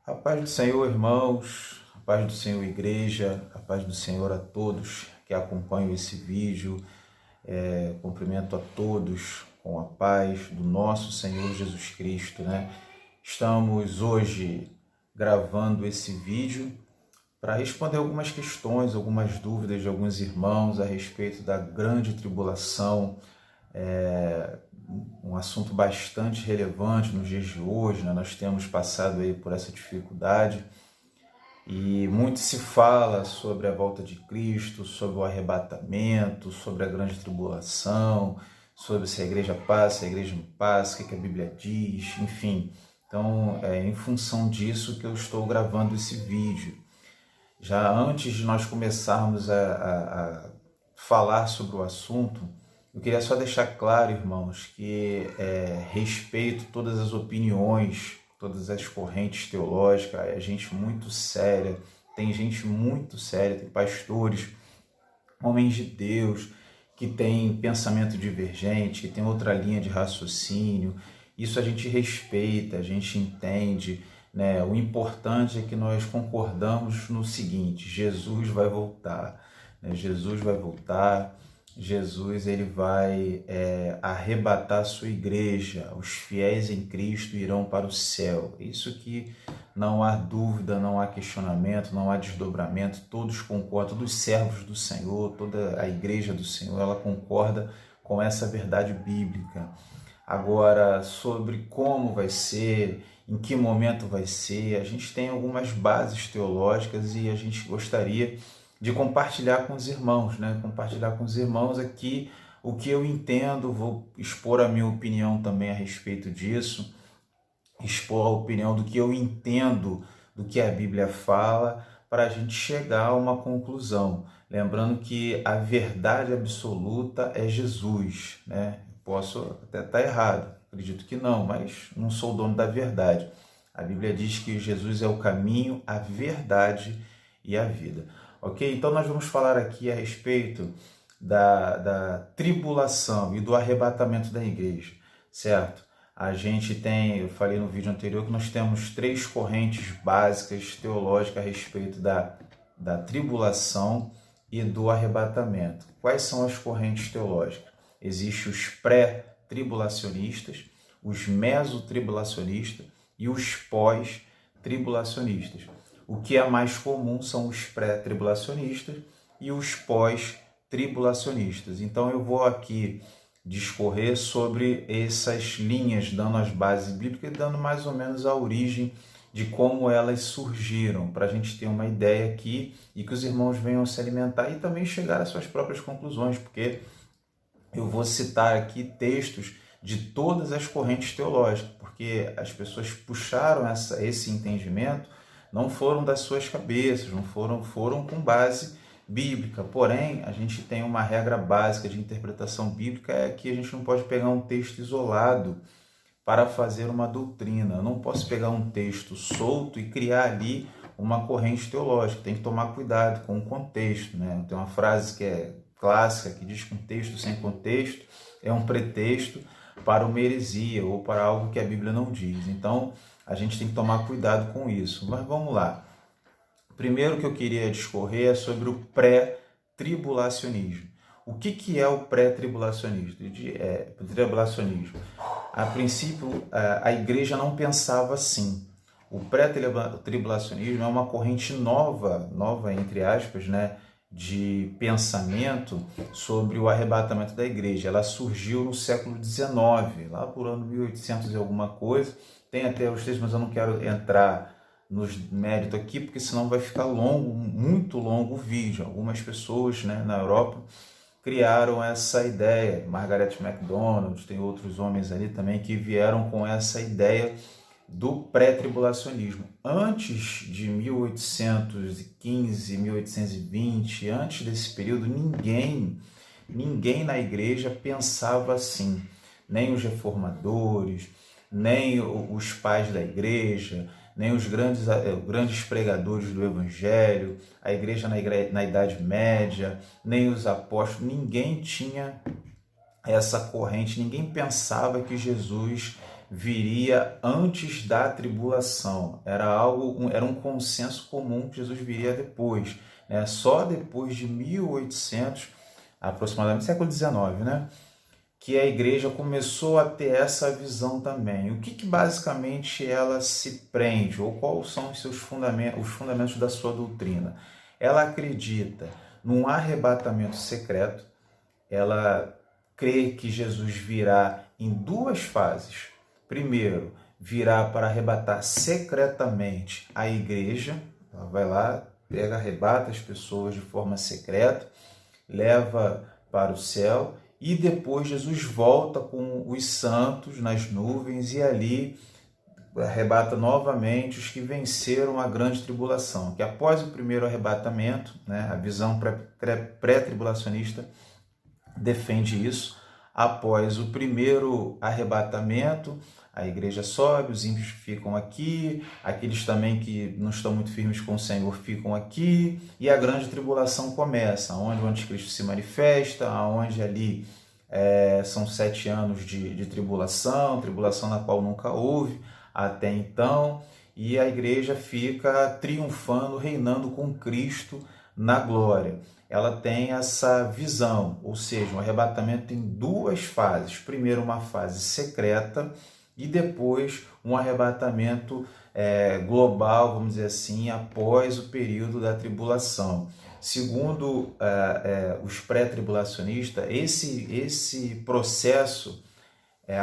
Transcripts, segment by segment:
A paz do Senhor, irmãos, a paz do Senhor, igreja, a paz do Senhor a todos que acompanham esse vídeo. Cumprimento a todos com a paz do nosso Senhor Jesus Cristo, né? Estamos hoje gravando esse vídeo para responder algumas questões, algumas dúvidas de alguns irmãos a respeito da grande tribulação, um assunto bastante relevante nos dias de hoje, né? Nós temos passado aí por essa dificuldade e muito se fala sobre a volta de Cristo, sobre o arrebatamento, sobre a grande tribulação, sobre se a igreja passa, se a igreja não passa, o que a Bíblia diz, enfim. Então, é em função disso que eu estou gravando esse vídeo. Já antes de nós começarmos a falar sobre o assunto, eu queria só deixar claro, irmãos, que respeito todas as opiniões, todas as correntes teológicas, é gente muito séria, tem pastores, homens de Deus, que tem pensamento divergente, que tem outra linha de raciocínio. Isso a gente respeita, a gente entende, né? O importante é que nós concordamos no seguinte: Jesus vai voltar, né? Jesus vai voltar. Jesus ele vai arrebatar a sua igreja, os fiéis em Cristo irão para o céu. Isso que não há dúvida, não há questionamento, não há desdobramento, todos concordam, todos os servos do Senhor, toda a igreja do Senhor, ela concorda com essa verdade bíblica. Agora, sobre como vai ser, em que momento vai ser, a gente tem algumas bases teológicas e a gente gostaria de compartilhar com os irmãos, né? Compartilhar com os irmãos aqui o que eu entendo, vou expor a minha opinião também a respeito disso, expor a opinião do que eu entendo, do que a Bíblia fala, para a gente chegar a uma conclusão. Lembrando que a verdade absoluta é Jesus, né? Posso até estar errado, acredito que não, mas não sou o dono da verdade. A Bíblia diz que Jesus é o caminho, a verdade e a vida. Ok? Então nós vamos falar aqui a respeito da tribulação e do arrebatamento da igreja, certo? A gente tem, eu falei no vídeo anterior, que nós temos três correntes básicas teológicas a respeito da tribulação e do arrebatamento. Quais são as correntes teológicas? Existem os pré-tribulacionistas, os mesotribulacionistas e os pós-tribulacionistas. O que é mais comum são os pré-tribulacionistas e os pós-tribulacionistas. Então eu vou aqui discorrer sobre essas linhas, dando as bases bíblicas e dando mais ou menos a origem de como elas surgiram, para a gente ter uma ideia aqui e que os irmãos venham se alimentar e também chegar às suas próprias conclusões, porque eu vou citar aqui textos de todas as correntes teológicas, porque as pessoas puxaram esse entendimento, não foram das suas cabeças, não foram com base bíblica. Porém, a gente tem uma regra básica de interpretação bíblica, é que a gente não pode pegar um texto isolado para fazer uma doutrina. Eu não posso pegar um texto solto e criar ali uma corrente teológica. Tem que tomar cuidado com o contexto, né? Tem uma frase que é clássica, que diz que um texto sem contexto é um pretexto para uma heresia ou para algo que a Bíblia não diz. Então, a gente tem que tomar cuidado com isso. Mas vamos lá. Primeiro que eu queria discorrer é sobre o pré-tribulacionismo. O que é o pré-tribulacionismo? Tribulacionismo. A princípio, a igreja não pensava assim. O pré-tribulacionismo é uma corrente nova entre aspas, né, de pensamento sobre o arrebatamento da igreja. Ela surgiu no século XIX, lá por ano 1800 e alguma coisa. Tem até os textos, mas eu não quero entrar nos méritos aqui, porque senão vai ficar longo, muito longo o vídeo. Algumas pessoas, né, na Europa criaram essa ideia. Margaret MacDonald, tem outros homens ali também que vieram com essa ideia do pré-tribulacionismo. Antes de 1815, 1820, antes desse período, ninguém na igreja pensava assim. Nem os reformadores, nem os pais da igreja, nem os grandes pregadores do Evangelho, a igreja na Idade Média, nem os apóstolos, ninguém tinha essa corrente, ninguém pensava que Jesus viria antes da tribulação. Era um consenso comum que Jesus viria depois, né? Só depois de 1800, aproximadamente século XIX, né? Que a igreja começou a ter essa visão também. O que basicamente ela se prende, ou quais são os fundamentos da sua doutrina? Ela acredita num arrebatamento secreto, ela crê que Jesus virá em duas fases. Primeiro, virá para arrebatar secretamente a igreja, ela vai lá, arrebata as pessoas de forma secreta, leva para o céu, e depois Jesus volta com os santos nas nuvens e ali arrebata novamente os que venceram a grande tribulação. Que após o primeiro arrebatamento, né, a visão pré-tribulacionista defende isso. Após o primeiro arrebatamento, a igreja sobe, os ímpios ficam aqui, aqueles também que não estão muito firmes com o Senhor ficam aqui, e a grande tribulação começa, onde o anticristo se manifesta, onde ali são 7 anos de tribulação na qual nunca houve até então, e a igreja fica triunfando, reinando com Cristo na glória. Ela tem essa visão, ou seja, um arrebatamento em duas fases. Primeiro, uma fase secreta, e depois um arrebatamento global, vamos dizer assim, após o período da tribulação. Segundo os pré-tribulacionistas, esse processo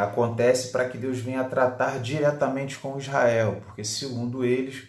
acontece para que Deus venha tratar diretamente com Israel, porque segundo eles,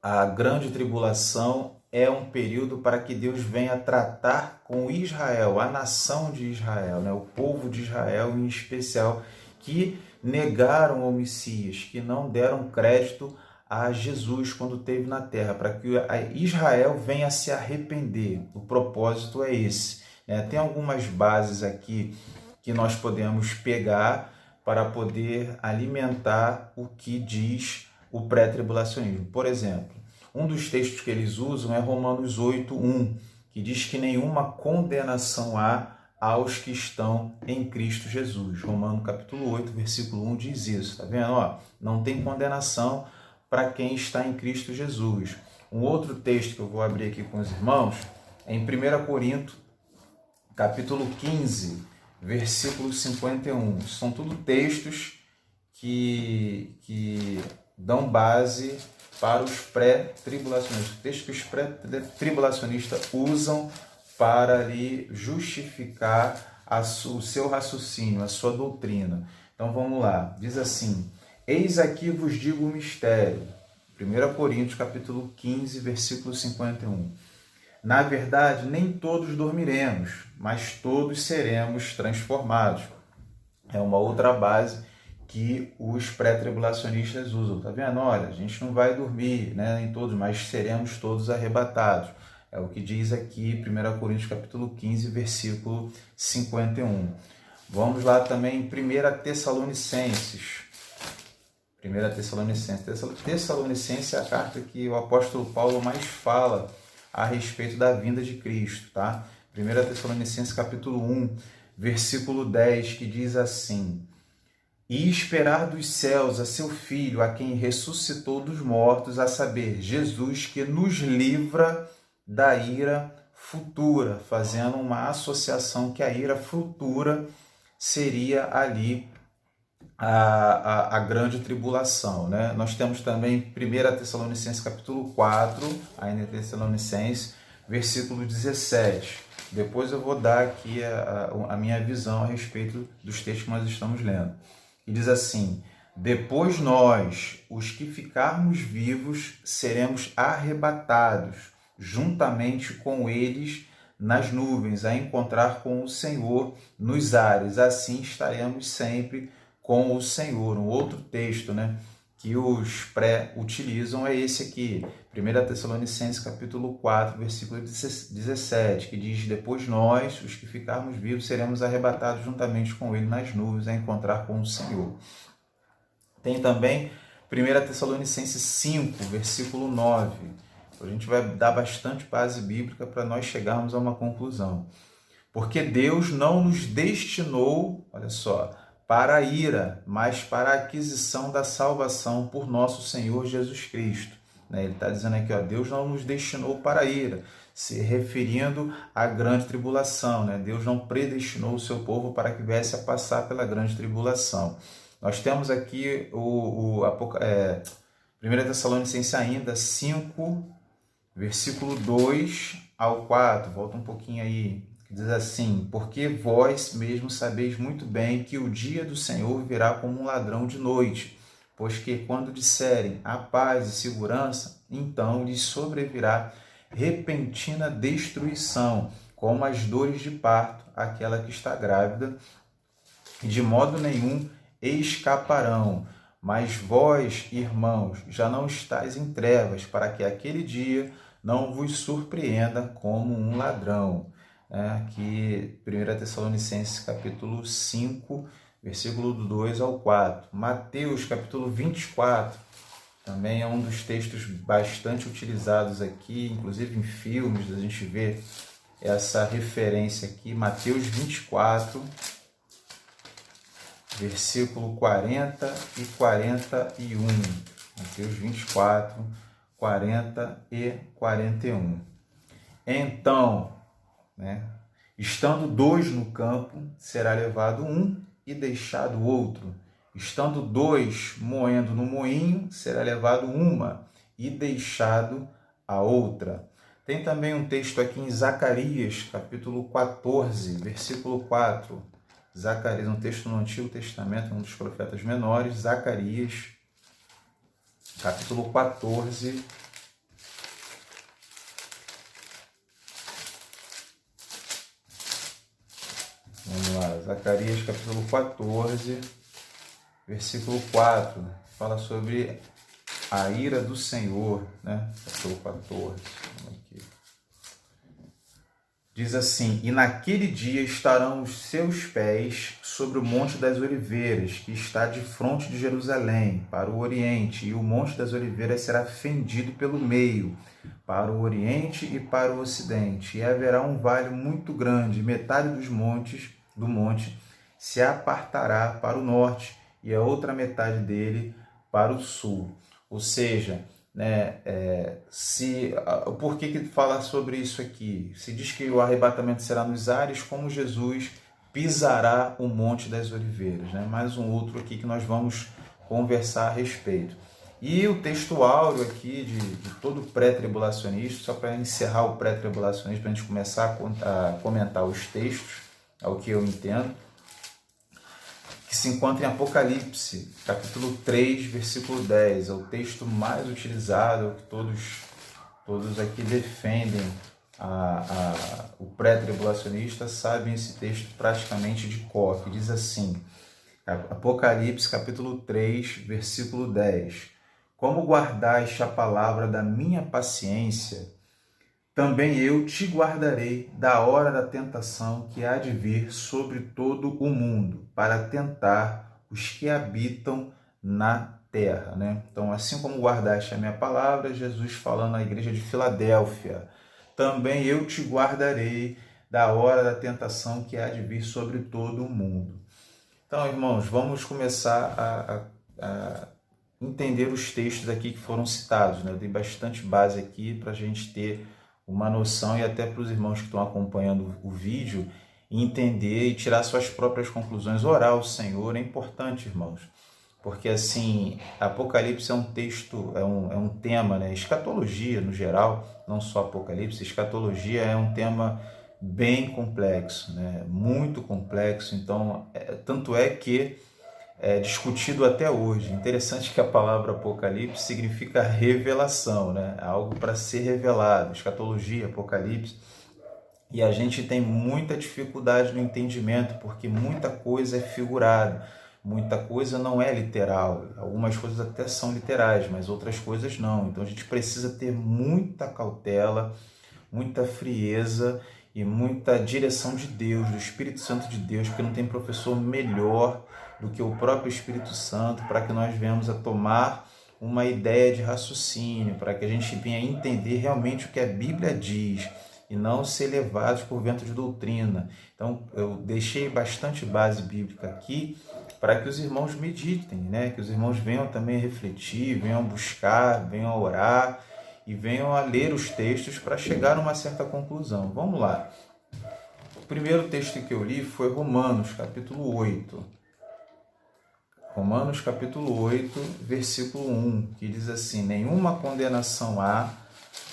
a grande tribulação é um período para que Deus venha tratar com Israel, a nação de Israel, né? O povo de Israel em especial, que negaram o Messias, que não deram crédito a Jesus quando esteve na terra, para que Israel venha se arrepender. O propósito é esse, né? Tem algumas bases aqui que nós podemos pegar para poder alimentar o que diz o pré-tribulacionismo. Por exemplo, um dos textos que eles usam é Romanos 8:1, que diz que nenhuma condenação há aos que estão em Cristo Jesus. Romanos capítulo 8, versículo 1 diz isso, tá vendo? Não tem condenação para quem está em Cristo Jesus. Um outro texto que eu vou abrir aqui com os irmãos é em 1 Coríntios, capítulo 15, versículo 51. São tudo textos que dão base para os pré-tribulacionistas. Textos que os pré-tribulacionistas usam para ali justificar o seu raciocínio, a sua doutrina. Então vamos lá, diz assim: eis aqui vos digo o mistério. 1 Coríntios capítulo 15, versículo 51. Na verdade, nem todos dormiremos, mas todos seremos transformados. É uma outra base que os pré-tribulacionistas usam. Tá vendo? Olha, a gente não vai dormir, né? Nem todos, mas seremos todos arrebatados. É o que diz aqui 1 Coríntios capítulo 15, versículo 51. Vamos lá também em 1 Tessalonicenses. 1 Tessalonicenses é a carta que o apóstolo Paulo mais fala a respeito da vinda de Cristo, tá? 1 Tessalonicenses capítulo 1, versículo 10, que diz assim: e esperar dos céus a seu Filho, a quem ressuscitou dos mortos, a saber, Jesus, que nos livra da ira futura, fazendo uma associação que a ira futura seria ali a grande tribulação, né? Nós temos também 1 Tessalonicenses capítulo 4, ainda Tessalonicenses, versículo 17. Depois eu vou dar aqui a minha visão a respeito dos textos que nós estamos lendo. E diz assim: depois nós, os que ficarmos vivos, seremos arrebatados juntamente com eles nas nuvens, a encontrar com o Senhor nos ares. Assim estaremos sempre com o Senhor. Um outro texto, né, que os utilizam é esse aqui, 1 Tessalonicenses capítulo 4, versículo 17, que diz: depois nós, os que ficarmos vivos, seremos arrebatados juntamente com ele nas nuvens, a encontrar com o Senhor. Tem também 1 Tessalonicenses 5, versículo 9. A gente vai dar bastante base bíblica para nós chegarmos a uma conclusão. Porque Deus não nos destinou, olha só, para a ira, mas para a aquisição da salvação por nosso Senhor Jesus Cristo. Ele está dizendo aqui, ó, Deus não nos destinou para a ira, se referindo à grande tribulação. Deus não predestinou o seu povo para que viesse a passar pela grande tribulação. Nós temos aqui 1 Tessalonicenses ainda 5, versículo 2 ao 4, volta um pouquinho aí, que diz assim: porque vós mesmos sabeis muito bem que o dia do Senhor virá como um ladrão de noite, pois que quando disserem a paz e segurança, então lhes sobrevirá repentina destruição, como as dores de parto, aquela que está grávida, e de modo nenhum escaparão. Mas vós, irmãos, já não estáis em trevas, para que aquele dia não vos surpreenda como um ladrão. Aqui, 1 Tessalonicenses, capítulo 5, versículo do 2 ao 4. Mateus, capítulo 24, também é um dos textos bastante utilizados aqui, inclusive em filmes, a gente vê essa referência aqui. Mateus 24, versículo 40 e 41. Mateus 24, 40 e 41. Então, estando dois no campo, será levado um e deixado o outro. Estando dois moendo no moinho, será levado uma e deixado a outra. Tem também um texto aqui em Zacarias, capítulo 14, versículo 4. Zacarias, um texto no Antigo Testamento, um dos profetas menores. Zacarias, capítulo 14, vamos lá, Zacarias, capítulo 14, versículo 4, fala sobre a ira do Senhor, Capítulo 14, aqui. Diz assim: e naquele dia estarão os seus pés sobre o Monte das Oliveiras, que está de fronte de Jerusalém, para o oriente, e o Monte das Oliveiras será fendido pelo meio, para o oriente e para o ocidente, e haverá um vale muito grande, metade do monte se apartará para o norte, e a outra metade dele para o sul. Ou seja, por que fala sobre isso aqui? Se diz que o arrebatamento será nos ares, como Jesus pisará o Monte das Oliveiras. Mais um outro aqui que nós vamos conversar a respeito. E o texto áureo aqui de todo pré-tribulacionista, só para encerrar o pré-tribulacionismo, para a gente começar a comentar os textos, ao que eu entendo, que se encontra em Apocalipse, capítulo 3, versículo 10. É o texto mais utilizado, que todos aqui defendem o pré-tribulacionista, sabem esse texto praticamente de cor, que diz assim, Apocalipse, capítulo 3, versículo 10. Como guardaste a palavra da minha paciência, também eu te guardarei da hora da tentação que há de vir sobre todo o mundo, para tentar os que habitam na terra. Então, assim como guardaste a minha palavra, Jesus falando à igreja de Filadélfia, também eu te guardarei da hora da tentação que há de vir sobre todo o mundo. Então, irmãos, vamos começar a entender os textos aqui que foram citados. Eu dei bastante base aqui para a gente ter uma noção, e até para os irmãos que estão acompanhando o vídeo, entender e tirar suas próprias conclusões. Orar ao Senhor é importante, irmãos, porque assim, Apocalipse é um texto, é um tema, escatologia no geral, não só Apocalipse, escatologia é um tema bem complexo, muito complexo, então, tanto é que é discutido até hoje. Interessante que a palavra Apocalipse significa revelação, algo para ser revelado, escatologia, Apocalipse, e a gente tem muita dificuldade no entendimento, porque muita coisa é figurada, muita coisa não é literal, algumas coisas até são literais, mas outras coisas não, então a gente precisa ter muita cautela, muita frieza e muita direção de Deus, do Espírito Santo de Deus, porque não tem professor melhor do que o próprio Espírito Santo, para que nós venhamos a tomar uma ideia de raciocínio, para que a gente venha entender realmente o que a Bíblia diz e não ser levados por vento de doutrina. Então, eu deixei bastante base bíblica aqui para que os irmãos meditem, né? Que os irmãos venham também refletir, venham buscar, venham orar e venham a ler os textos para chegar a uma certa conclusão. Vamos lá. O primeiro texto que eu li foi Romanos, capítulo 8. Romanos, capítulo 8, versículo 1, que diz assim: nenhuma condenação há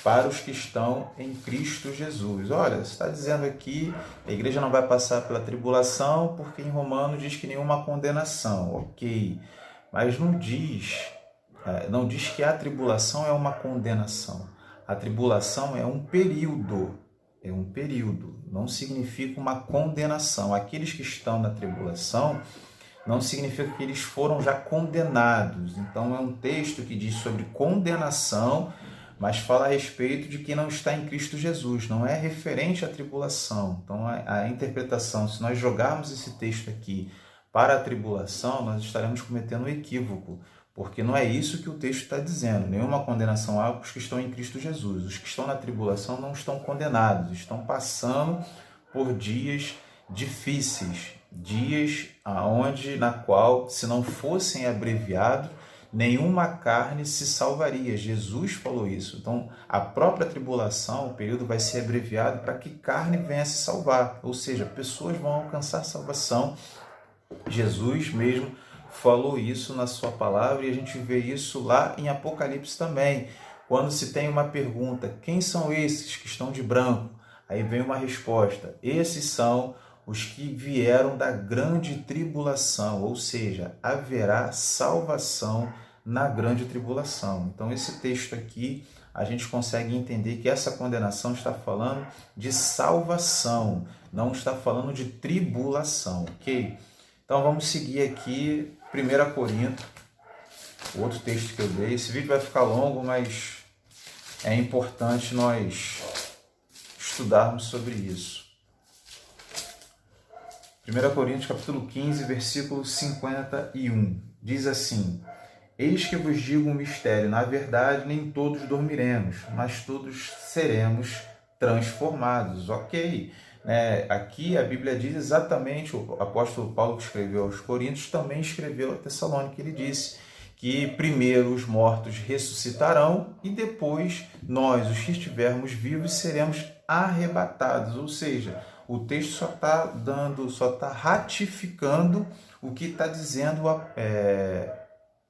para os que estão em Cristo Jesus. Olha, está dizendo aqui, a igreja não vai passar pela tribulação, porque em Romanos diz que nenhuma condenação, ok. Mas não diz que a tribulação é uma condenação. A tribulação é um período, não significa uma condenação. Aqueles que estão na tribulação não significa que eles foram já condenados. Então é um texto que diz sobre condenação, mas fala a respeito de quem não está em Cristo Jesus, não é referente à tribulação. Então a interpretação, se nós jogarmos esse texto aqui para a tribulação, nós estaremos cometendo um equívoco, porque não é isso que o texto está dizendo. Nenhuma condenação há para os que estão em Cristo Jesus. Os que estão na tribulação não estão condenados, estão passando por dias difíceis, dias na qual, se não fossem abreviados, nenhuma carne se salvaria. Jesus falou isso. Então, a própria tribulação, o período vai ser abreviado para que carne venha se salvar, ou seja, pessoas vão alcançar salvação. Jesus mesmo falou isso na sua palavra e a gente vê isso lá em Apocalipse também. Quando se tem uma pergunta, quem são esses que estão de branco? Aí vem uma resposta, esses são os que vieram da grande tribulação, ou seja, haverá salvação na grande tribulação. Então, esse texto aqui, a gente consegue entender que essa condenação está falando de salvação, não está falando de tribulação, ok? Então, vamos seguir aqui, 1 Coríntios, o outro texto que eu dei. Esse vídeo vai ficar longo, mas é importante nós estudarmos sobre isso. 1 Coríntios, capítulo 15, versículo 51, diz assim: eis que vos digo um mistério, na verdade nem todos dormiremos, mas todos seremos transformados. Ok, aqui a Bíblia diz exatamente, o apóstolo Paulo, que escreveu aos Coríntios, também escreveu a Tessalônica. Ele disse que primeiro os mortos ressuscitarão e depois nós, os que estivermos vivos, seremos arrebatados. Ou seja, o texto só está ratificando o que está dizendo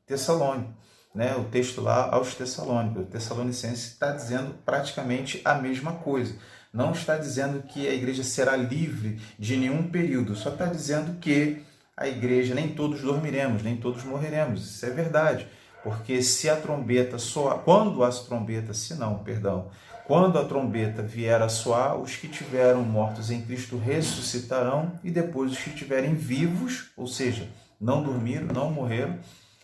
Tessalônica, né? O texto lá aos Tessalônicos. O Tessalonicense está dizendo praticamente a mesma coisa. Não está dizendo que a igreja será livre de nenhum período, só está dizendo que a igreja, nem todos dormiremos, nem todos morreremos. Isso é verdade, porque se a trombeta soar, quando a trombeta vier a soar, os que tiveram mortos em Cristo ressuscitarão e depois os que estiverem vivos, ou seja, não dormiram, não morreram,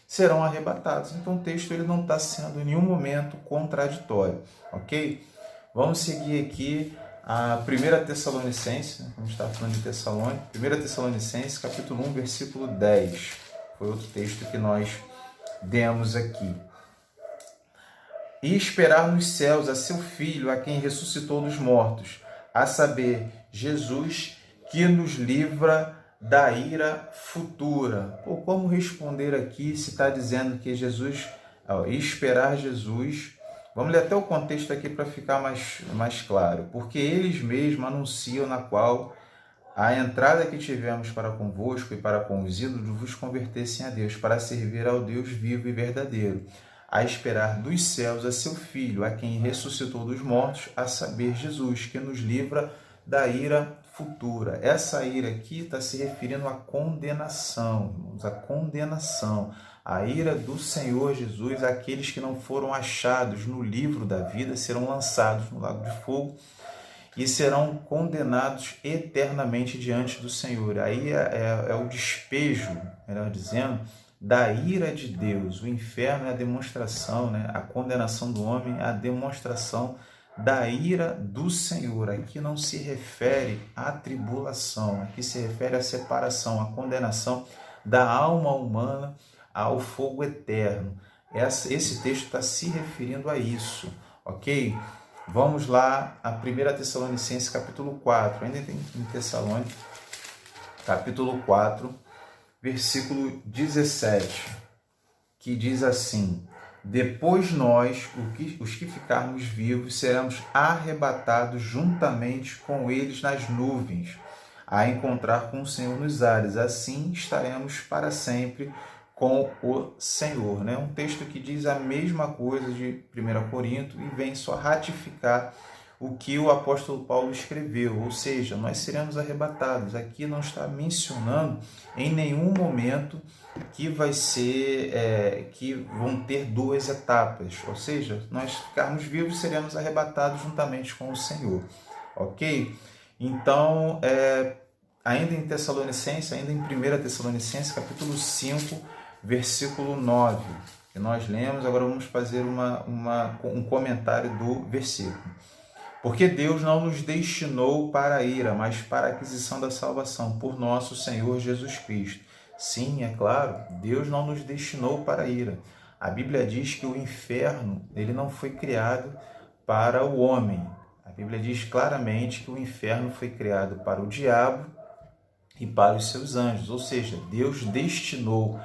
serão arrebatados. Então o texto ele não está sendo em nenhum momento contraditório, ok? Vamos seguir aqui a 1 Tessalonicenses, a gente está falando de Tessalônica, 1 Tessalonicenses, capítulo 1, versículo 10. Foi outro texto que nós demos aqui. E esperar nos céus a seu Filho, a quem ressuscitou dos mortos, a saber, Jesus, que nos livra da ira futura. Como responder aqui se está dizendo que Jesus, esperar Jesus? Vamos ler até o contexto aqui para ficar mais claro. Porque eles mesmos anunciam na qual a entrada que tivemos para convosco e para com os ídolos vos convertessem a Deus, para servir ao Deus vivo e verdadeiro, a esperar dos céus a seu Filho, a quem ressuscitou dos mortos, a saber, Jesus, que nos livra da ira futura. Essa ira aqui está se referindo à condenação, irmãos, à condenação. A ira do Senhor Jesus, aqueles que não foram achados no livro da vida, serão lançados no lago de fogo e serão condenados eternamente diante do Senhor. Aí é o despejo, melhor dizendo, da ira de Deus. O inferno é a demonstração, a condenação do homem é a demonstração da ira do Senhor. Aqui não se refere à tribulação, aqui se refere à separação, à condenação da alma humana ao fogo eterno. Esse texto está se referindo a isso, ok? Vamos lá a 1 Tessalonicenses, capítulo 4, ainda tem em Tessalônica, capítulo 4, versículo 17, que diz assim: depois nós, os que ficarmos vivos, seremos arrebatados juntamente com eles nas nuvens, a encontrar com o Senhor nos ares. Assim estaremos para sempre com o Senhor. Né? Um texto que diz a mesma coisa de 1 Corinto e vem só ratificar o que o apóstolo Paulo escreveu, ou seja, nós seremos arrebatados. Aqui não está mencionando em nenhum momento que vai ser, que vão ter duas etapas, ou seja, nós ficarmos vivos, seremos arrebatados juntamente com o Senhor, ok? Então, ainda em Tessalonicenses, ainda em 1 Tessalonicenses, capítulo 5, versículo 9, que nós lemos, agora vamos fazer um comentário do versículo. Porque Deus não nos destinou para a ira, mas para a aquisição da salvação, por nosso Senhor Jesus Cristo. Sim, é claro, Deus não nos destinou para a ira. A Bíblia diz que o inferno ele não foi criado para o homem. A Bíblia diz claramente que o inferno foi criado para o diabo e para os seus anjos. Ou seja, Deus destinou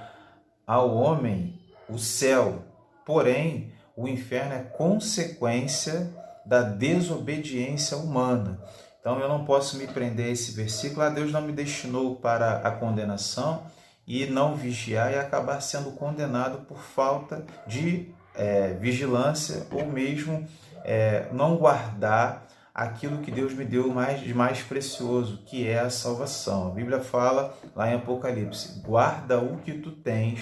ao homem o céu, porém, o inferno é consequência da desobediência humana. Então eu não posso me prender a esse versículo, Deus não me destinou para a condenação e não vigiar e acabar sendo condenado por falta de vigilância ou mesmo não guardar aquilo que Deus me deu de mais precioso, que é a salvação. A Bíblia fala lá em Apocalipse: guarda o que tu tens,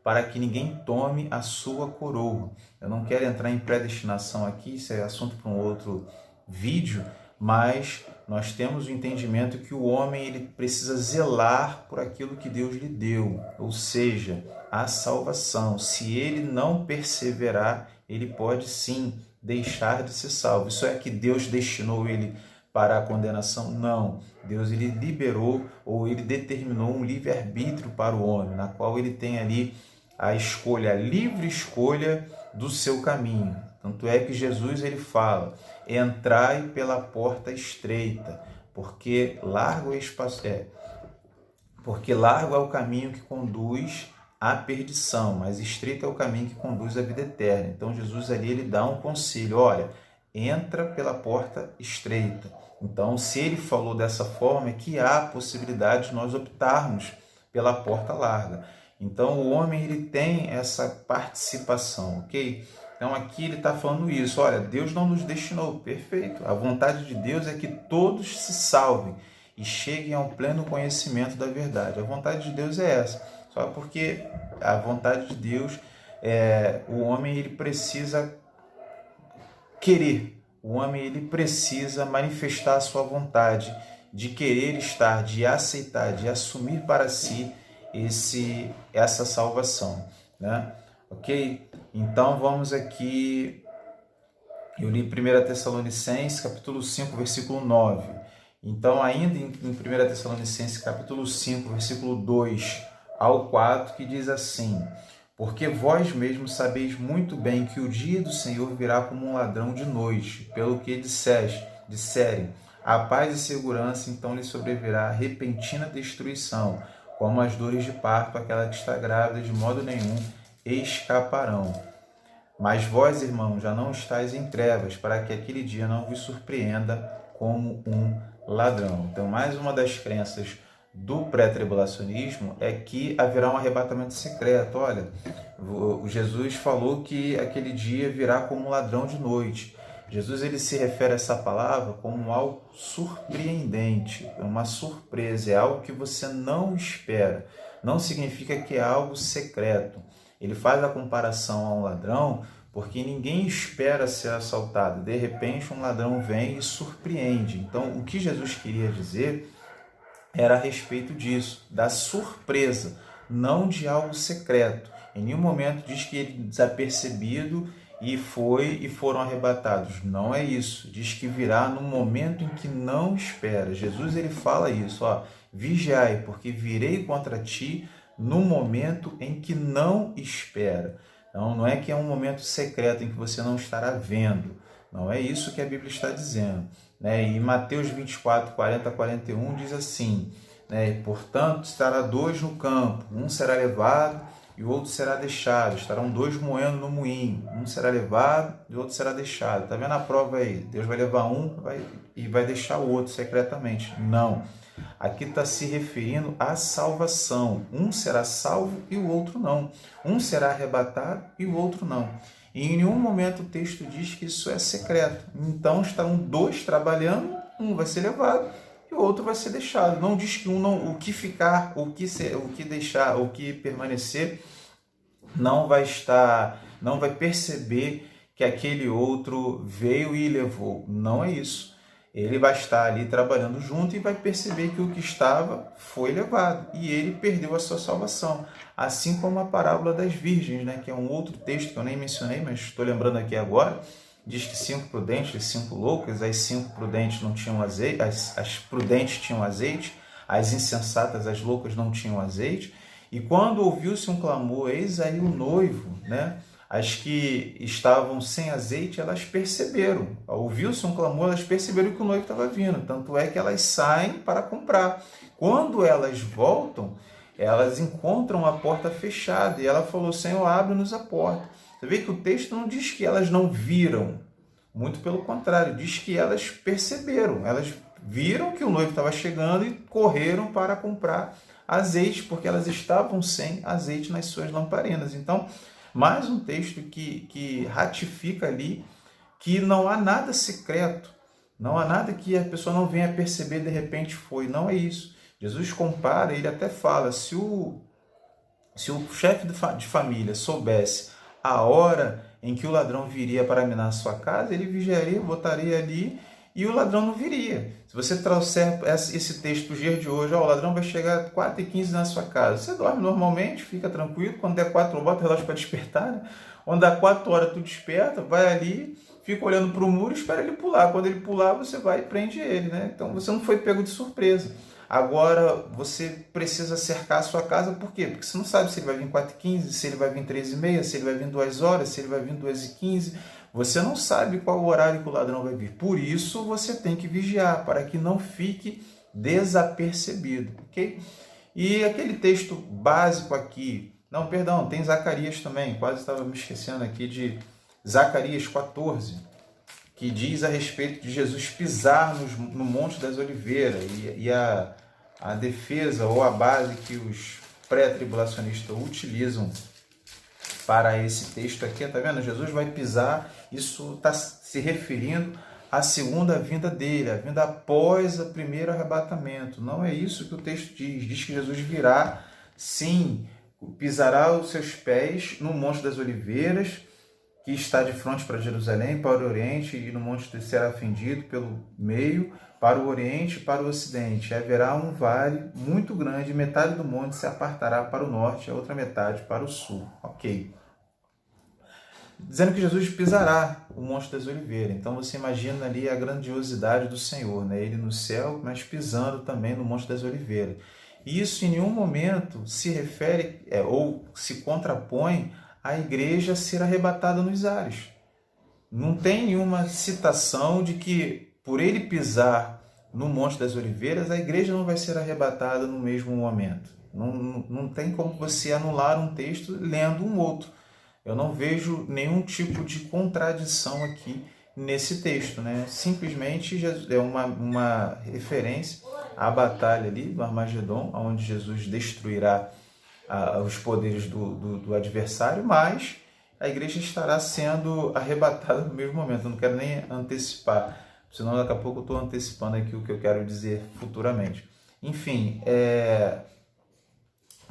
para que ninguém tome a sua coroa. Eu não quero entrar em predestinação aqui, isso é assunto para um outro vídeo, mas nós temos o entendimento que o homem ele precisa zelar por aquilo que Deus lhe deu, ou seja, a salvação. Se ele não perseverar, ele pode sim deixar de ser salvo. Isso é que Deus destinou ele para a condenação? Não. Deus ele liberou ou ele determinou um livre-arbítrio para o homem, na qual ele tem ali a escolha, a livre escolha do seu caminho. Tanto é que Jesus ele fala: entrai pela porta estreita, porque largo é o caminho que conduz à perdição, mas estreito é o caminho que conduz à vida eterna. Então Jesus ali ele dá um conselho: olha, entra pela porta estreita. Então, se ele falou dessa forma, é que há a possibilidade de nós optarmos pela porta larga. Então, o homem ele tem essa participação, ok? Então, aqui ele está falando isso. Olha, Deus não nos destinou, perfeito. A vontade de Deus é que todos se salvem e cheguem ao pleno conhecimento da verdade. A vontade de Deus é essa. Só porque a vontade de Deus, o homem ele precisa querer. O homem ele precisa manifestar a sua vontade de querer estar, de aceitar, de assumir para si essa salvação, né? Ok? Então vamos aqui, eu li 1 Tessalonicenses capítulo 5, versículo 9. Então ainda em 1 Tessalonicenses capítulo 5, versículo 2 ao 4, que diz assim: porque vós mesmos sabeis muito bem que o dia do Senhor virá como um ladrão de noite, pelo que disserem, a paz e segurança, então lhe sobrevirá repentina destruição, como as dores de parto, aquela que está grávida, de modo nenhum escaparão. Mas vós, irmãos, já não estáis em trevas, para que aquele dia não vos surpreenda como um ladrão. Então, mais uma das crenças do pré-tribulacionismo é que haverá um arrebatamento secreto. Olha, Jesus falou que aquele dia virá como um ladrão de noite. Jesus ele se refere a essa palavra como algo surpreendente, uma surpresa, é algo que você não espera. Não significa que é algo secreto. Ele faz a comparação a um ladrão porque ninguém espera ser assaltado. De repente um ladrão vem e surpreende. Então o que Jesus queria dizer era a respeito disso, da surpresa, não de algo secreto. Em nenhum momento diz que ele desapercebido e foram arrebatados. Não é isso. Diz que virá no momento em que não espera. Jesus ele fala isso, ó: vigiai, porque virei contra ti no momento em que não espera. Então, não é que é um momento secreto em que você não estará vendo. Não é isso que a Bíblia está dizendo. E Mateus 24, 40 a 41 diz assim, né? E, portanto, estará dois no campo, um será levado e o outro será deixado. Estarão dois moendo no moinho, um será levado e o outro será deixado. Está vendo a prova aí? Deus vai levar um e vai deixar o outro secretamente. Não. Aqui está se referindo à salvação. Um será salvo e o outro não. Um será arrebatado e o outro não. E em nenhum momento o texto diz que isso é secreto. Então estarão dois trabalhando, um vai ser levado e o outro vai ser deixado. Não diz que um não, o que ficar, o que deixar, o que permanecer não vai perceber que aquele outro veio e levou. Não é isso. Ele vai estar ali trabalhando junto e vai perceber que o que estava foi levado e ele perdeu a sua salvação. Assim como a parábola das virgens, né, que é um outro texto que eu nem mencionei, mas estou lembrando aqui agora. Diz que 5 prudentes e 5 loucas, as 5 prudentes não tinham azeite, as prudentes tinham azeite, as insensatas, as loucas não tinham azeite. E quando ouviu-se um clamor, eis aí o noivo, né? As que estavam sem azeite, elas perceberam. Ouviu-se um clamor, elas perceberam que o noivo estava vindo. Tanto é que elas saem para comprar. Quando elas voltam, elas encontram a porta fechada. E ela falou, Senhor, abre-nos a porta. Você vê que o texto não diz que elas não viram. Muito pelo contrário, diz que elas perceberam. Elas viram que o noivo estava chegando e correram para comprar azeite, porque elas estavam sem azeite nas suas lamparinas. Então, mais um texto que ratifica ali que não há nada secreto, não há nada que a pessoa não venha perceber de repente foi. Não é isso. Jesus compara, ele até fala, se o chefe de família soubesse a hora em que o ladrão viria para minar a sua casa, ele vigiaria, botaria ali e o ladrão não viria. Se você trouxer esse texto para o dia de hoje, o ladrão vai chegar às 4h15 na sua casa. Você dorme normalmente, fica tranquilo. Quando der 4 horas, bota o relógio para despertar. Né? Quando dá 4 horas, tu desperta, vai ali, fica olhando para o muro e espera ele pular. Quando ele pular, você vai e prende ele. Né? Então você não foi pego de surpresa. Agora, você precisa cercar a sua casa, por quê? Porque você não sabe se ele vai vir 4h15, se ele vai vir 13h30, se ele vai vir 2 horas, se ele vai vir 2h15. Você não sabe qual o horário que o ladrão vai vir. Por isso, você tem que vigiar, para que não fique desapercebido, ok? E aquele texto básico aqui, não, perdão, tem Zacarias também, quase estava me esquecendo aqui de Zacarias 14, que diz a respeito de Jesus pisar no Monte das Oliveiras e a defesa ou a base que os pré-tribulacionistas utilizam para esse texto aqui, tá vendo? Jesus vai pisar, isso está se referindo à segunda vinda dele, a vinda após o primeiro arrebatamento. Não é isso que o texto diz. Diz que Jesus virá, sim, pisará os seus pés no Monte das Oliveiras, que está de frente para Jerusalém, para o Oriente, e no monte será fendido pelo meio, para o Oriente e para o Ocidente. Haverá um vale muito grande, metade do monte se apartará para o norte, a outra metade para o sul. Ok. Dizendo que Jesus pisará o Monte das Oliveiras. Então você imagina ali a grandiosidade do Senhor, né? Ele no céu, mas pisando também no Monte das Oliveiras. E isso em nenhum momento se refere ou se contrapõe à igreja ser arrebatada nos ares. Não tem nenhuma citação de que por ele pisar no Monte das Oliveiras, a igreja não vai ser arrebatada no mesmo momento. Não tem como você anular um texto lendo um outro. Eu não vejo nenhum tipo de contradição aqui nesse texto, né? Simplesmente é uma referência à batalha ali do Armagedon, onde Jesus destruirá os poderes do adversário, mas a igreja estará sendo arrebatada no mesmo momento. Eu não quero nem antecipar, senão daqui a pouco eu estou antecipando aqui o que eu quero dizer futuramente. Enfim,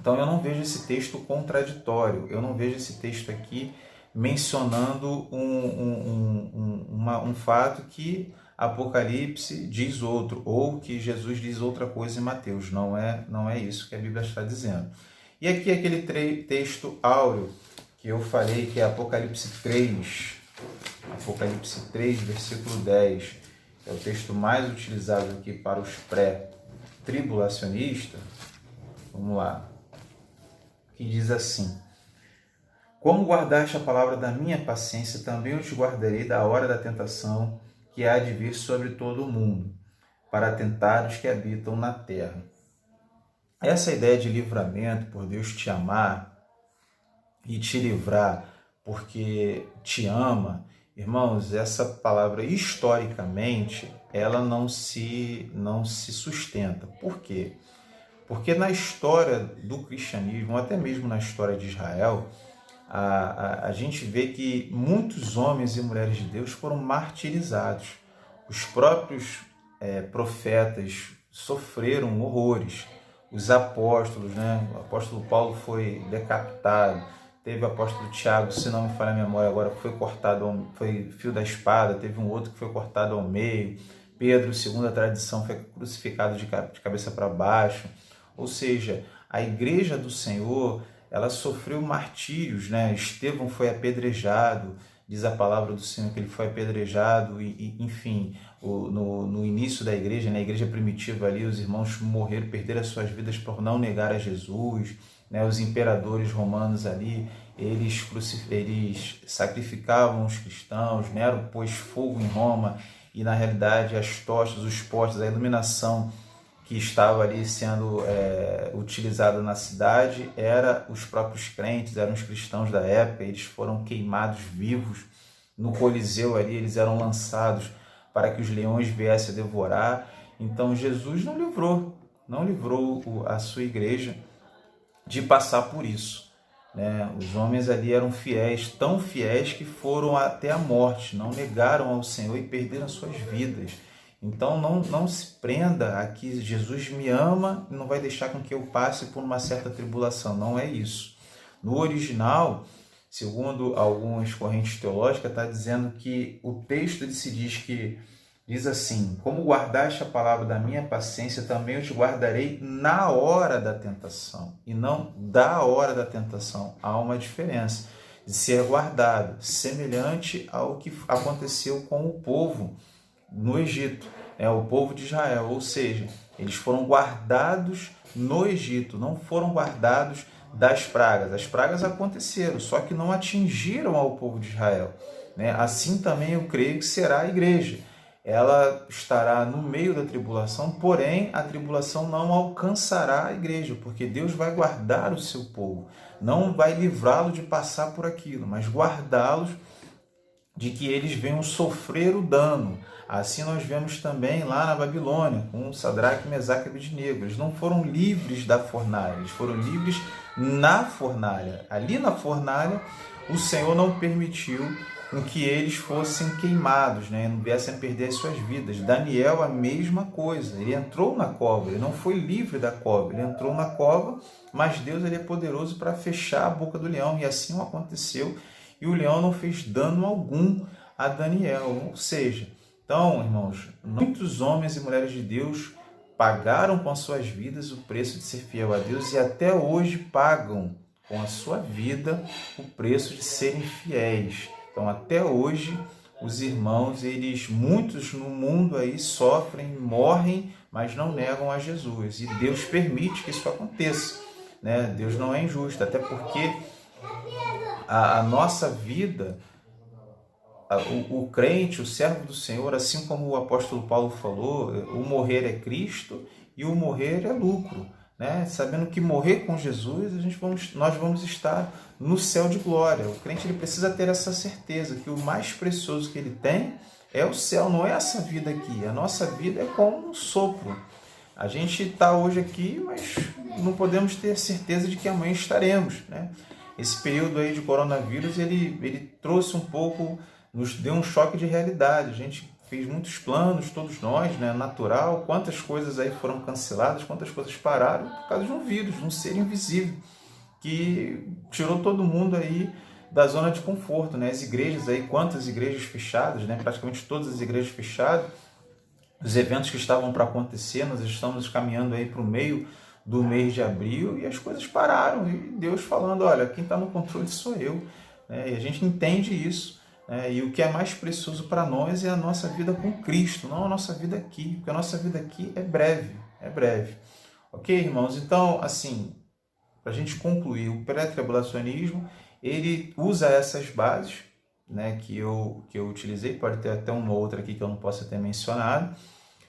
então eu não vejo esse texto contraditório, eu não vejo esse texto aqui mencionando um fato que Apocalipse diz outro, ou que Jesus diz outra coisa em Mateus. Não é isso que a Bíblia está dizendo. E aqui aquele texto áureo que eu falei, que é Apocalipse 3, versículo 10, é o texto mais utilizado aqui para os pré-tribulacionistas. Vamos lá. Que diz assim: como guardaste a palavra da minha paciência, também eu te guardarei da hora da tentação que há de vir sobre todo o mundo, para tentar os que habitam na terra. essa ideia de livramento, por Deus te amar e te livrar porque te ama, irmãos, essa palavra historicamente ela não se sustenta. Por quê? Porque na história do cristianismo, ou até mesmo na história de Israel, a gente vê que muitos homens e mulheres de Deus foram martirizados. Os próprios profetas sofreram horrores. Os apóstolos, né? O apóstolo Paulo foi decapitado. Teve o apóstolo Tiago, se não me falha a memória agora, foi cortado, foi fio da espada. Teve um outro que foi cortado ao meio. Pedro, segundo a tradição, foi crucificado de cabeça para baixo. Ou seja, a igreja do Senhor, ela sofreu martírios, né? Estevão foi apedrejado, diz a palavra do Senhor que ele foi apedrejado e enfim, no início da igreja, na igreja primitiva ali, os irmãos morreram, perderam as suas vidas por não negar a Jesus, né? Os imperadores romanos ali, eles sacrificavam os cristãos, Nero pôs fogo em Roma e na realidade as tochas, os postes, a iluminação que estava ali sendo utilizada na cidade era os próprios crentes, eram os cristãos da época, eles foram queimados vivos no Coliseu ali, eles eram lançados para que os leões viessem a devorar. Então Jesus não livrou a sua igreja de passar por isso, né? Os homens ali eram fiéis, tão fiéis que foram até a morte, não negaram ao Senhor e perderam suas vidas. Então não se prenda a que Jesus me ama e não vai deixar com que eu passe por uma certa tribulação. Não é isso. No original, segundo algumas correntes teológicas, está dizendo que o texto diz assim: como guardaste a palavra da minha paciência, também eu te guardarei na hora da tentação, e não da hora da tentação. Há uma diferença de ser guardado, semelhante ao que aconteceu com o povo no Egito, o povo de Israel, ou seja, eles foram guardados no Egito, não foram guardados das pragas. As pragas aconteceram, só que não atingiram ao povo de Israel, né? Assim também eu creio que será a igreja. Ela estará no meio da tribulação, porém a tribulação não alcançará a igreja, porque Deus vai guardar o seu povo, não vai livrá-lo de passar por aquilo, mas guardá-los de que eles venham sofrer o dano. Assim nós vemos também lá na Babilônia, com Sadraque, Mesaque e Abednego. Eles não foram livres da fornalha, eles foram livres na fornalha. Ali na fornalha, o Senhor não permitiu que eles fossem queimados, né? Não viessem a perder as suas vidas. Daniel, a mesma coisa. Ele entrou na cova, ele não foi livre da cova. Ele entrou na cova, mas Deus ele é poderoso para fechar a boca do leão. E assim aconteceu. E o leão não fez dano algum a Daniel. Ou seja, então, irmãos, muitos homens e mulheres de Deus pagaram com as suas vidas o preço de ser fiel a Deus e até hoje pagam com a sua vida o preço de serem fiéis. Então, até hoje, os irmãos, muitos no mundo aí sofrem, morrem, mas não negam a Jesus. E Deus permite que isso aconteça, né? Deus não é injusto, até porque a nossa vida, o crente, o servo do Senhor, assim como o apóstolo Paulo falou, o morrer é Cristo e o morrer é lucro, né? Sabendo que morrer com Jesus, nós vamos estar no céu de glória. O crente ele precisa ter essa certeza que o mais precioso que ele tem é o céu, não é essa vida aqui. A nossa vida é como um sopro. A gente está hoje aqui, mas não podemos ter certeza de que amanhã estaremos, né? Esse período aí de coronavírus, ele trouxe um pouco, nos deu um choque de realidade. A gente fez muitos planos, todos nós, né? Natural. Quantas coisas aí foram canceladas, quantas coisas pararam por causa de um vírus, de um ser invisível, que tirou todo mundo aí da zona de conforto, né? As igrejas aí, quantas igrejas fechadas, né? Praticamente todas as igrejas fechadas. Os eventos que estavam para acontecer, nós estamos caminhando aí para o meio do mês de abril e as coisas pararam. E Deus falando, olha, quem está no controle sou eu, né? E a gente entende isso, né? E o que é mais precioso para nós é a nossa vida com Cristo, não a nossa vida aqui, porque a nossa vida aqui é breve, é breve. Ok, irmãos? Então, assim, para a gente concluir, o pré-tribulacionismo, ele usa essas bases, né, que eu utilizei, pode ter até uma outra aqui que eu não possa ter mencionado,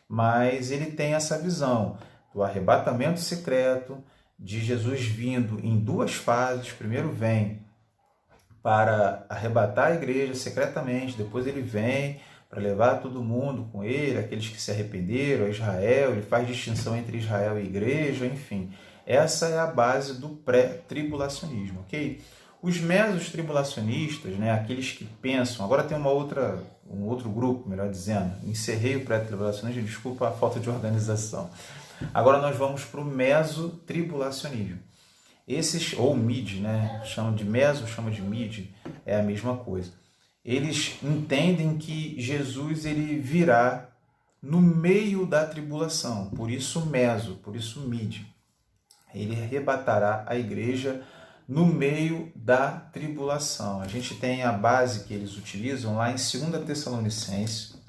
mas ele tem essa visão. do arrebatamento secreto, de Jesus vindo em duas fases. Primeiro vem para arrebatar a igreja secretamente, depois ele vem para levar todo mundo com ele, aqueles que se arrependeram, a Israel. Ele faz distinção entre Israel e igreja, enfim. Essa é a base do pré-tribulacionismo, ok? Os mesos-tribulacionistas, né, aqueles que pensam... Agora tem um outro grupo, melhor dizendo. Encerrei o pré-tribulacionismo, desculpa a falta de organização. Agora nós vamos para o meso-tribulacionismo. Esses, ou mid, né, chamam de meso, chamam de mid, é a mesma coisa. Eles entendem que Jesus ele virá no meio da tribulação, por isso meso, por isso mid. Ele arrebatará a igreja no meio da tribulação. A gente tem a base que eles utilizam lá em 2 Tessalonicenses.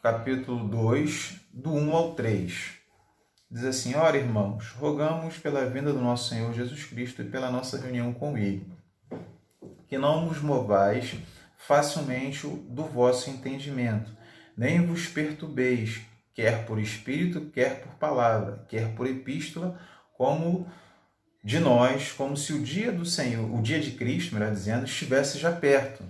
Capítulo 2, do 1 ao 3. Diz assim: ora, irmãos, rogamos pela vinda do nosso Senhor Jesus Cristo e pela nossa reunião com Ele, que não vos movais facilmente do vosso entendimento, nem vos perturbeis, quer por espírito, quer por palavra, quer por epístola, como de nós, como se o dia do Senhor, o dia de Cristo, melhor dizendo, estivesse já perto.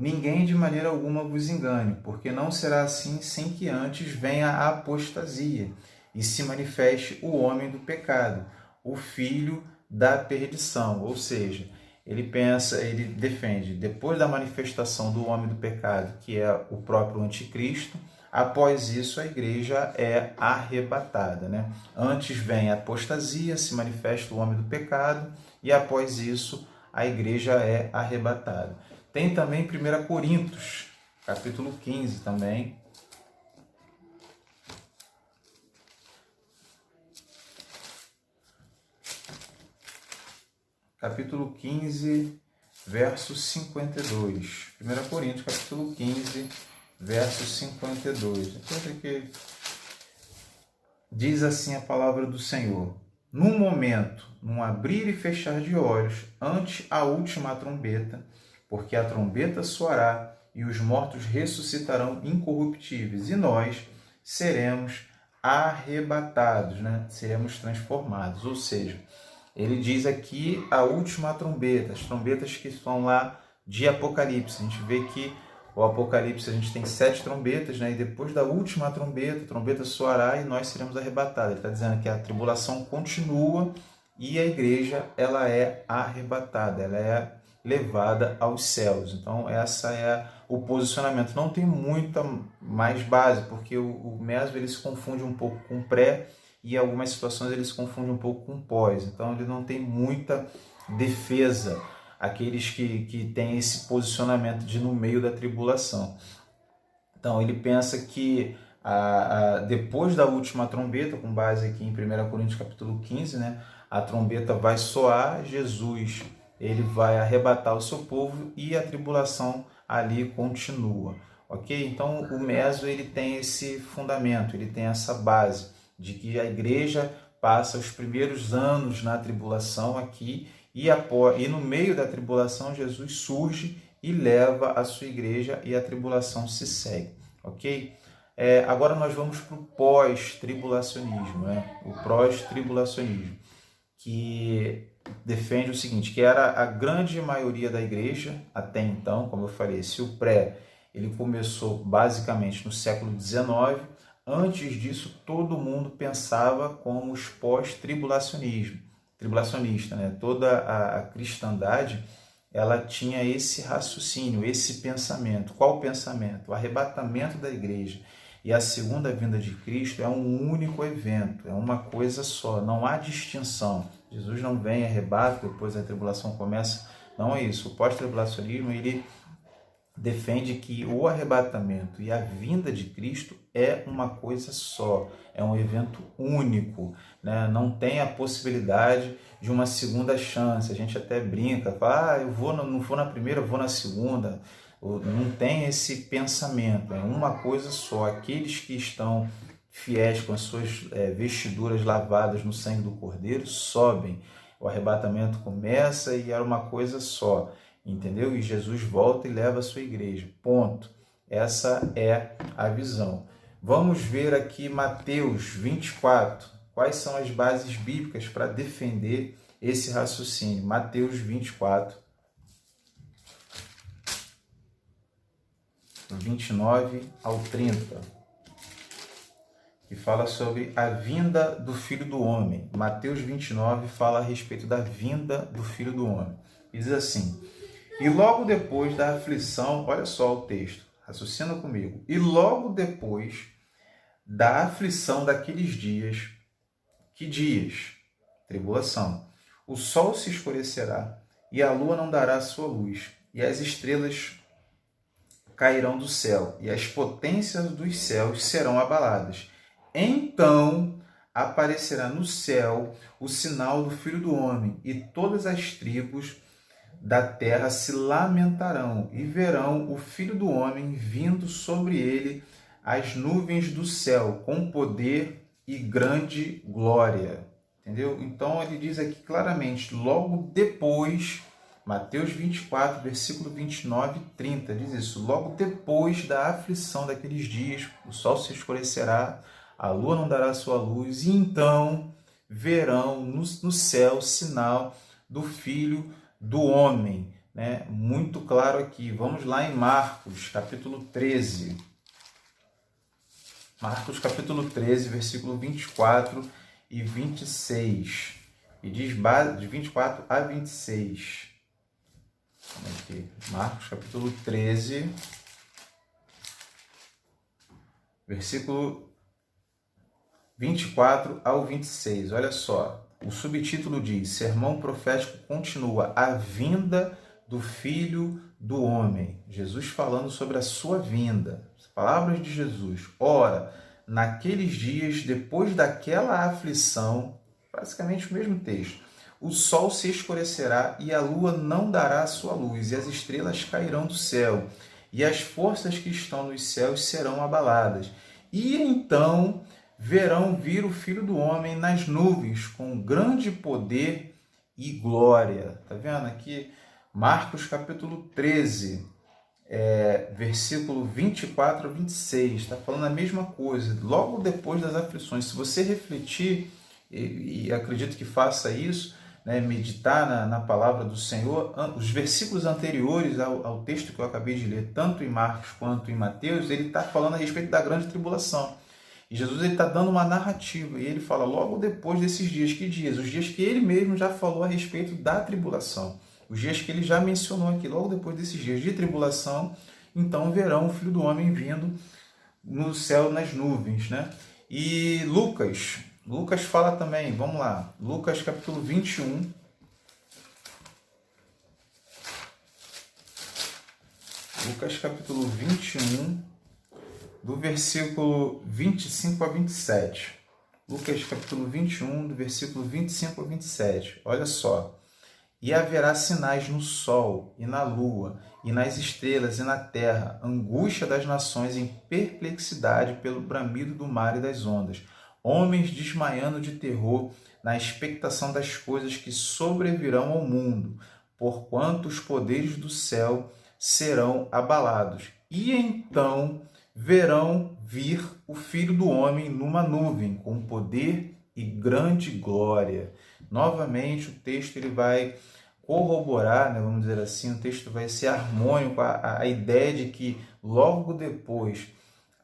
Ninguém de maneira alguma vos engane, porque não será assim sem que antes venha a apostasia e se manifeste o homem do pecado, o filho da perdição. Ou seja, ele defende, depois da manifestação do homem do pecado, que é o próprio anticristo, após isso a igreja é arrebatada, né? Antes vem a apostasia, se manifesta o homem do pecado, e após isso a igreja é arrebatada. Tem também 1 Coríntios, capítulo 15 também. Capítulo 15, verso 52. 1 Coríntios, capítulo 15, verso 52. Aqui diz assim a palavra do Senhor: num momento, num abrir e fechar de olhos, ante a última trombeta, porque a trombeta soará e os mortos ressuscitarão incorruptíveis, e nós seremos arrebatados, né? Seremos transformados. Ou seja, ele diz aqui a última trombeta, as trombetas que estão lá de Apocalipse. A gente vê que o Apocalipse a gente tem 7 trombetas, né? E depois da última trombeta, a trombeta soará e nós seremos arrebatados. Ele está dizendo que a tribulação continua e a igreja ela é arrebatada, ela é levada aos céus. Então essa é o posicionamento. Não tem muita mais base, porque o meso ele se confunde um pouco com pré, e em algumas situações ele se confunde um pouco com pós. Então ele não tem muita defesa, aqueles que têm esse posicionamento de no meio da tribulação. Então ele pensa que depois da última trombeta, com base aqui em 1 Coríntios capítulo 15, né, a trombeta vai soar, Jesus ele vai arrebatar o seu povo e a tribulação ali continua, ok? Então o meso ele tem esse fundamento, ele tem essa base de que a igreja passa os primeiros anos na tribulação aqui e no meio da tribulação Jesus surge e leva a sua igreja e a tribulação se segue, ok? Agora nós vamos para o pós-tribulacionismo, né? O pós-tribulacionismo, que defende o seguinte, que era a grande maioria da igreja até então, como eu falei, se o pré ele começou basicamente no século XIX, antes disso todo mundo pensava como os pós-tribulacionista, né? Toda a cristandade ela tinha esse raciocínio, esse pensamento. Qual pensamento? O arrebatamento da igreja e a segunda vinda de Cristo é um único evento, é uma coisa só, não há distinção. Jesus não vem, arrebata, depois a tribulação começa. Não é isso. O pós-tribulacionismo ele defende que o arrebatamento e a vinda de Cristo é uma coisa só, é um evento único, né? Não tem a possibilidade de uma segunda chance. A gente até brinca, fala, não vou na primeira, eu vou na segunda. Não tem esse pensamento, é uma coisa só. Aqueles que estão fiéis com as suas vestiduras lavadas no sangue do Cordeiro sobem. O arrebatamento começa e era uma coisa só, entendeu? E Jesus volta e leva a sua igreja. Ponto. Essa é a visão. Vamos ver aqui Mateus 24. Quais são as bases bíblicas para defender esse raciocínio? Mateus 24, 29 ao 30. Que fala sobre a vinda do Filho do Homem. Mateus 29 fala a respeito da vinda do Filho do Homem. Diz assim: e logo depois da aflição, olha só o texto, raciocina comigo. E logo depois da aflição daqueles dias, que dias? Tribulação. O sol se escurecerá e a lua não dará sua luz, e as estrelas cairão do céu, e as potências dos céus serão abaladas. Então aparecerá no céu o sinal do Filho do Homem, e todas as tribos da terra se lamentarão, e verão o Filho do Homem vindo sobre ele as nuvens do céu, com poder e grande glória. Entendeu? Então ele diz aqui claramente, logo depois, Mateus 24, versículo 29 e 30, diz isso, logo depois da aflição daqueles dias, o sol se escurecerá, a lua não dará sua luz, e então verão no céu o sinal do Filho do Homem. Né? Muito claro aqui. Vamos lá em Marcos, capítulo 13. Marcos, capítulo 13, versículo 24 e 26. E diz de 24 a 26. Vamos aqui. Marcos, capítulo 13, versículo 24 ao 26, olha só, o subtítulo diz, sermão profético continua, a vinda do Filho do Homem. Jesus falando sobre a sua vinda, as palavras de Jesus. Ora, naqueles dias, depois daquela aflição, basicamente o mesmo texto, o sol se escurecerá e a lua não dará a sua luz, e as estrelas cairão do céu, e as forças que estão nos céus serão abaladas. E então verão vir o Filho do Homem nas nuvens, com grande poder e glória. Está vendo aqui? Marcos capítulo 13, versículo 24 a 26. Está falando a mesma coisa, logo depois das aflições. Se você refletir, e acredito que faça isso, né, meditar na palavra do Senhor, os versículos anteriores ao texto que eu acabei de ler, tanto em Marcos quanto em Mateus, ele está falando a respeito da grande tribulação. E Jesus está dando uma narrativa, e ele fala logo depois desses dias. Que dias? Os dias que ele mesmo já falou a respeito da tribulação. Os dias que ele já mencionou aqui, logo depois desses dias de tribulação, então verão o Filho do Homem vindo no céu nas nuvens. Né? E Lucas fala também, vamos lá, Lucas capítulo 21. Lucas capítulo 21, do versículo 25 a 27. Lucas capítulo 21, do versículo 25 a 27. Olha só. E haverá sinais no sol e na lua e nas estrelas e na terra, angústia das nações em perplexidade pelo bramido do mar e das ondas, homens desmaiando de terror na expectação das coisas que sobrevirão ao mundo, porquanto os poderes do céu serão abalados. E então verão vir o Filho do Homem numa nuvem, com poder e grande glória. Novamente, o texto ele vai corroborar, né, vamos dizer assim, o texto vai ser harmônico, a ideia de que logo depois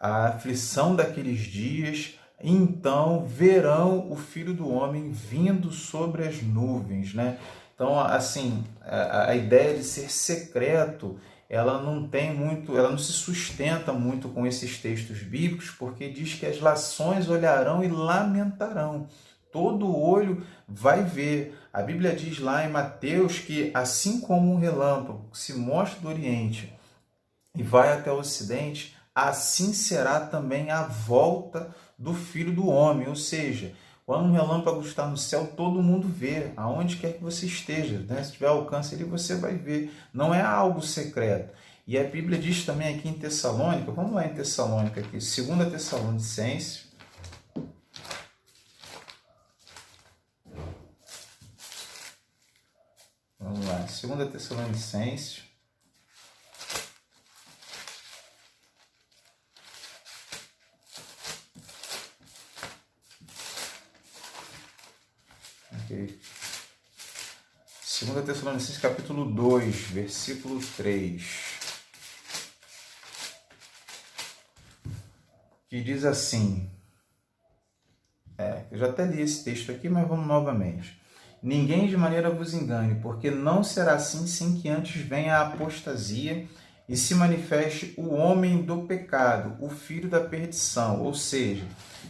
a aflição daqueles dias, então verão o Filho do Homem vindo sobre as nuvens. Né? Então, assim, a ideia de ser secreto, ela não se sustenta muito com esses textos bíblicos, porque diz que as nações olharão e lamentarão. Todo olho vai ver. A Bíblia diz lá em Mateus que assim como um relâmpago se mostra do Oriente e vai até o Ocidente, assim será também a volta do Filho do Homem. Ou seja, quando um relâmpago está no céu, todo mundo vê, aonde quer que você esteja. Né? Se tiver alcance ali, você vai ver. Não é algo secreto. E a Bíblia diz também aqui em Tessalônica, vamos lá em Tessalônica aqui, 2 Tessalonicenses, Vamos lá, 2 Tessalonicenses. Ok. 2 Tessalonicenses capítulo 2, versículo 3. Que diz assim, eu já até li esse texto aqui, mas vamos novamente. Ninguém de maneira vos engane, porque não será assim sem que antes venha a apostasia e se manifeste o homem do pecado, o filho da perdição. Ou seja,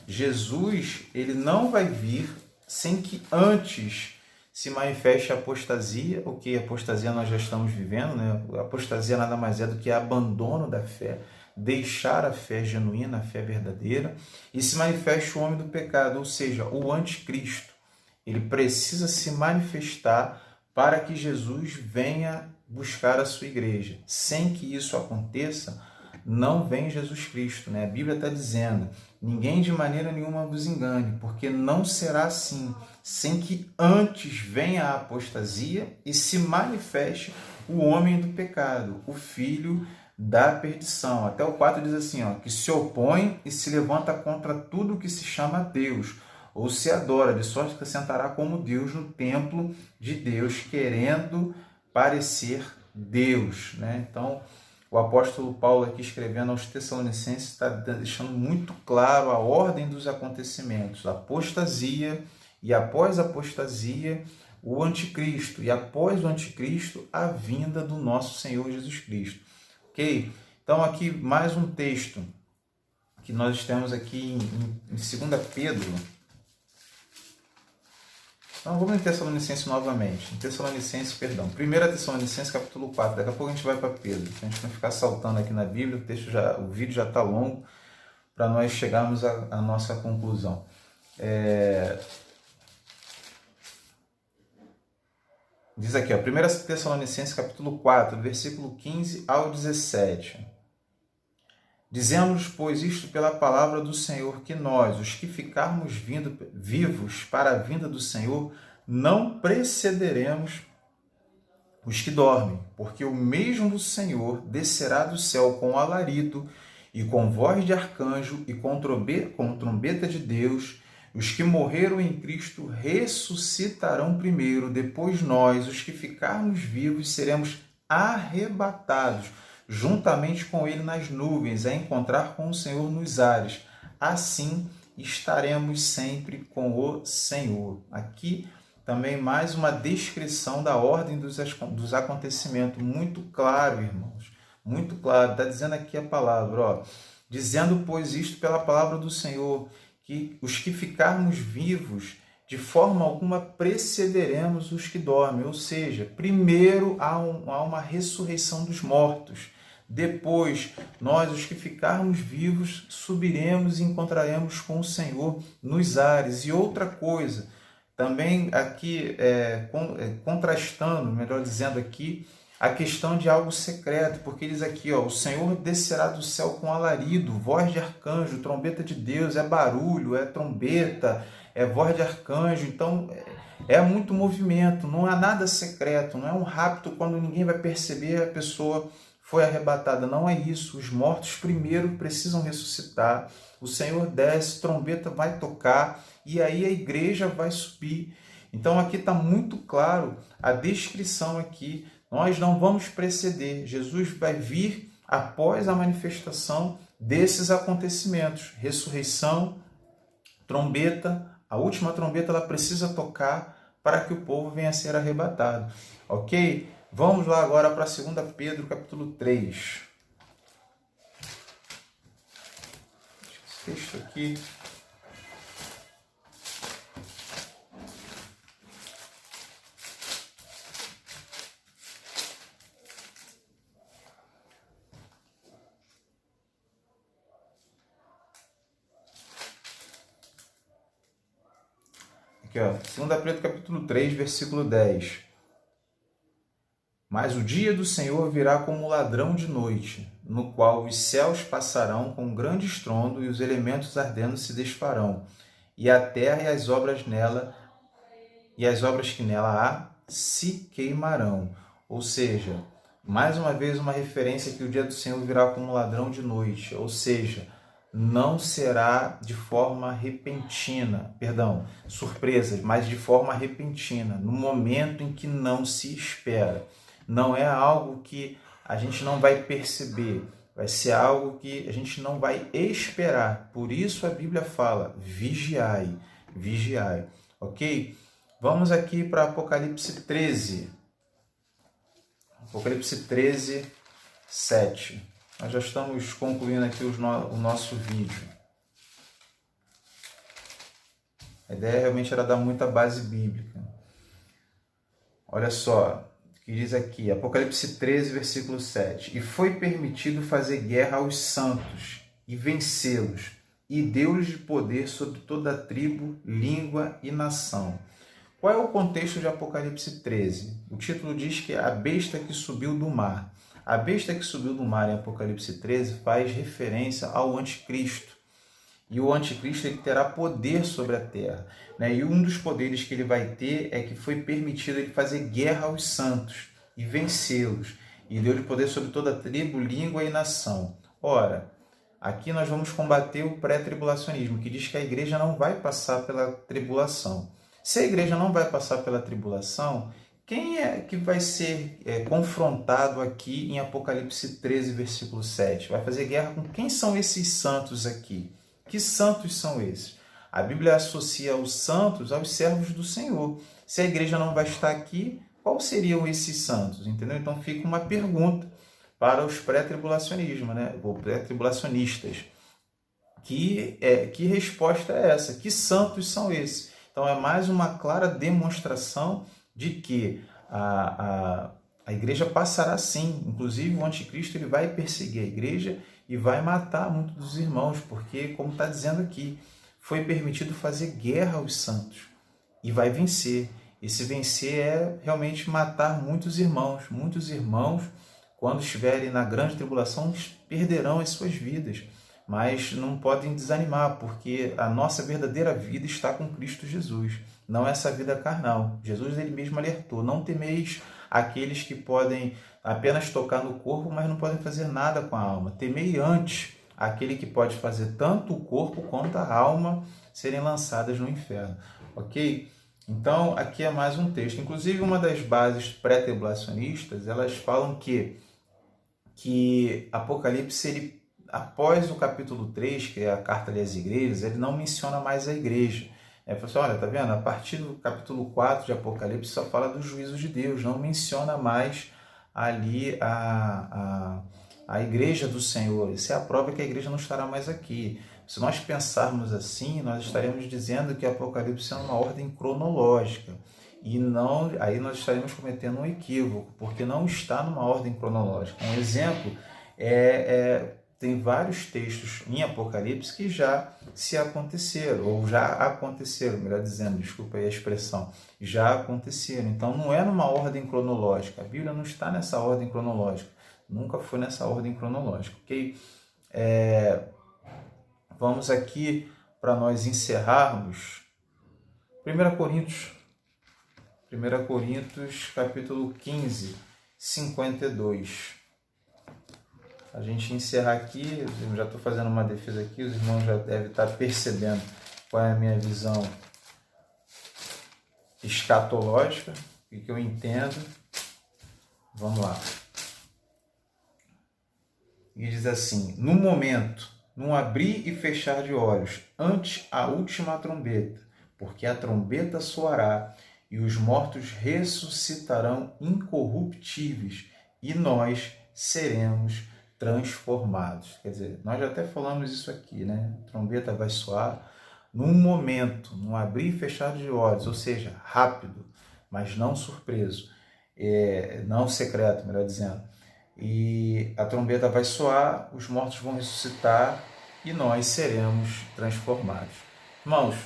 Jesus, ele não vai vir sem que antes se manifeste a apostasia, o que apostasia nós já estamos vivendo, né? A apostasia nada mais é do que abandono da fé, deixar a fé genuína, a fé verdadeira, e se manifeste o homem do pecado, ou seja, o anticristo. Ele precisa se manifestar para que Jesus venha buscar a sua igreja. Sem que isso aconteça, não vem Jesus Cristo, né? A Bíblia está dizendo, ninguém de maneira nenhuma vos engane, porque não será assim, sem que antes venha a apostasia e se manifeste o homem do pecado, o filho da perdição. Até o 4 diz assim, que se opõe e se levanta contra tudo que se chama Deus, ou se adora, de sorte que sentará como Deus no templo de Deus, querendo parecer Deus, né? Então, o apóstolo Paulo aqui escrevendo aos Tessalonicenses está deixando muito claro a ordem dos acontecimentos, a apostasia, e após a apostasia, o anticristo, e após o anticristo, a vinda do nosso Senhor Jesus Cristo. Ok? Então, aqui mais um texto que nós temos aqui em 2 Pedro. Então, vamos em Tessalonicenses novamente. Em Tessalonicenses, perdão. 1 Tessalonicenses, capítulo 4. Daqui a pouco a gente vai para Pedro. A gente vai ficar saltando aqui na Bíblia. O vídeo já está longo para nós chegarmos à nossa conclusão. Diz aqui, 1 Tessalonicenses, capítulo 4, versículo 15 ao 17. Dizemos, pois, isto pela palavra do Senhor, que nós, os que ficarmos vivos para a vinda do Senhor, não precederemos os que dormem, porque o mesmo Senhor descerá do céu com alarido e com voz de arcanjo e com trombeta de Deus. Os que morreram em Cristo ressuscitarão primeiro, depois nós, os que ficarmos vivos, seremos arrebatados juntamente com ele nas nuvens, a encontrar com o Senhor nos ares. Assim estaremos sempre com o Senhor. Aqui também mais uma descrição da ordem dos acontecimentos. Muito claro, irmãos. Muito claro. Está dizendo aqui a palavra. Dizendo, pois, isto pela palavra do Senhor, que os que ficarmos vivos, de forma alguma precederemos os que dormem. Ou seja, primeiro há uma ressurreição dos mortos. Depois, nós, os que ficarmos vivos, subiremos e encontraremos com o Senhor nos ares. E outra coisa, também aqui, contrastando, melhor dizendo aqui, a questão de algo secreto, porque diz aqui, o Senhor descerá do céu com alarido, voz de arcanjo, trombeta de Deus, é barulho, é trombeta, é voz de arcanjo, então é muito movimento, não há nada secreto, não é um rapto quando ninguém vai perceber a pessoa foi arrebatada, não é isso. Os mortos primeiro precisam ressuscitar, o Senhor desce, trombeta vai tocar e aí a igreja vai subir. Então aqui está muito claro a descrição aqui, nós não vamos preceder, Jesus vai vir após a manifestação desses acontecimentos, ressurreição, trombeta, a última trombeta ela precisa tocar para que o povo venha a ser arrebatado, ok? Vamos lá agora para 2 Pedro, capítulo 3. Esse texto aqui. Aqui, 2 Pedro, capítulo 3, versículo 10. Mas o dia do Senhor virá como ladrão de noite, no qual os céus passarão com grande estrondo e os elementos ardendo se desfarão, e a terra e as obras que nela há se queimarão. Ou seja, mais uma vez uma referência que o dia do Senhor virá como um ladrão de noite. Ou seja, não será de forma repentina, surpresa, mas de forma repentina, no momento em que não se espera. Não é algo que a gente não vai perceber, vai ser algo que a gente não vai esperar. Por isso a Bíblia fala, vigiai, vigiai, ok? Vamos aqui para Apocalipse 13. Apocalipse 13, 7. Nós já estamos concluindo aqui o nosso vídeo. A ideia realmente era dar muita base bíblica. Olha só o que diz aqui, Apocalipse 13, versículo 7. E foi permitido fazer guerra aos santos e vencê-los, e deu-lhes poder sobre toda a tribo, língua e nação. Qual é o contexto de Apocalipse 13? O título diz que é a besta que subiu do mar. A besta que subiu do mar em Apocalipse 13 faz referência ao anticristo. E o anticristo ele terá poder sobre a terra. Né? E um dos poderes que ele vai ter é que foi permitido ele fazer guerra aos santos e vencê-los. E deu-lhe poder sobre toda a tribo, língua e nação. Ora, aqui nós vamos combater o pré-tribulacionismo, que diz que a igreja não vai passar pela tribulação. Se a igreja não vai passar pela tribulação, quem é que vai ser confrontado aqui em Apocalipse 13, versículo 7? Vai fazer guerra com quem são esses santos aqui? Que santos são esses? A Bíblia associa os santos aos servos do Senhor. Se a igreja não vai estar aqui, quais seriam esses santos? Entendeu? Então fica uma pergunta para os pré-tribulacionistas, né? Ou pré-tribulacionistas. Que resposta é essa? Que santos são esses? Então é mais uma clara demonstração de que a igreja passará sim. Inclusive o anticristo ele vai perseguir a igreja e vai matar muitos dos irmãos, porque, como está dizendo aqui, foi permitido fazer guerra aos santos e vai vencer. Esse vencer é realmente matar muitos irmãos. Muitos irmãos, quando estiverem na grande tribulação, perderão as suas vidas. Mas não podem desanimar, porque a nossa verdadeira vida está com Cristo Jesus, não essa vida carnal. Jesus ele mesmo alertou, não temeis aqueles que podem apenas tocar no corpo, mas não podem fazer nada com a alma. Temei antes aquele que pode fazer tanto o corpo quanto a alma serem lançadas no inferno, ok? Então, aqui é mais um texto. Inclusive, uma das bases pré-tribulacionistas, elas falam que Apocalipse, ele, após o capítulo 3, que é a carta às igrejas, ele não menciona mais a igreja. Fala assim, olha, tá vendo? A partir do capítulo 4 de Apocalipse só fala dos juízos de Deus, não menciona mais ali a igreja do Senhor. Isso é a prova que a igreja não estará mais aqui. Se nós pensarmos assim, nós estaremos dizendo que Apocalipse é uma ordem cronológica. E não, aí nós estaremos cometendo um equívoco, porque não está numa ordem cronológica. Um exemplo tem vários textos em Apocalipse que já se aconteceram, ou já aconteceram, melhor dizendo, desculpa aí a expressão, já aconteceram. Então não é numa ordem cronológica, a Bíblia não está nessa ordem cronológica, nunca foi nessa ordem cronológica, ok? Vamos aqui, para nós encerrarmos, 1 Coríntios, capítulo 15, 52. A gente encerrar aqui, eu já estou fazendo uma defesa aqui, os irmãos já devem estar percebendo qual é a minha visão escatológica, o que eu entendo. Vamos lá. E diz assim, no momento, num abrir e fechar de olhos, ante a última trombeta, porque a trombeta soará e os mortos ressuscitarão incorruptíveis e nós seremos transformados. Quer dizer, nós já até falamos isso aqui, né? A trombeta vai soar num momento, num abrir e fechar de olhos, ou seja, rápido, mas não surpreso, não secreto, melhor dizendo. E a trombeta vai soar, os mortos vão ressuscitar e nós seremos transformados. Irmãos,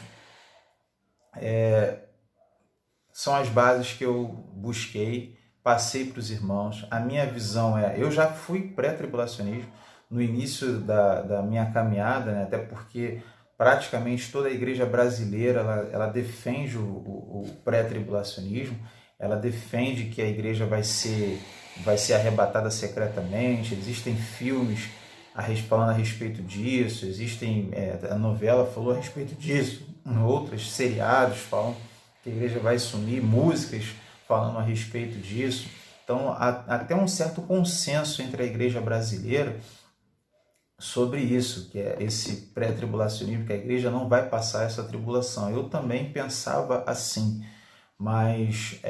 são as bases que eu busquei, passei para os irmãos. A minha visão eu já fui pré-tribulacionismo no início da minha caminhada, né? Até porque praticamente toda a igreja brasileira ela defende o pré-tribulacionismo. ela defende que a igreja vai ser arrebatada secretamente, existem filmes falando a respeito disso, a novela falou a respeito disso, outros seriados falam que a igreja vai sumir, músicas falando a respeito disso. Então, há até um certo consenso entre a igreja brasileira sobre isso, que é esse pré-tribulacionismo, que a igreja não vai passar essa tribulação. Eu também pensava assim, mas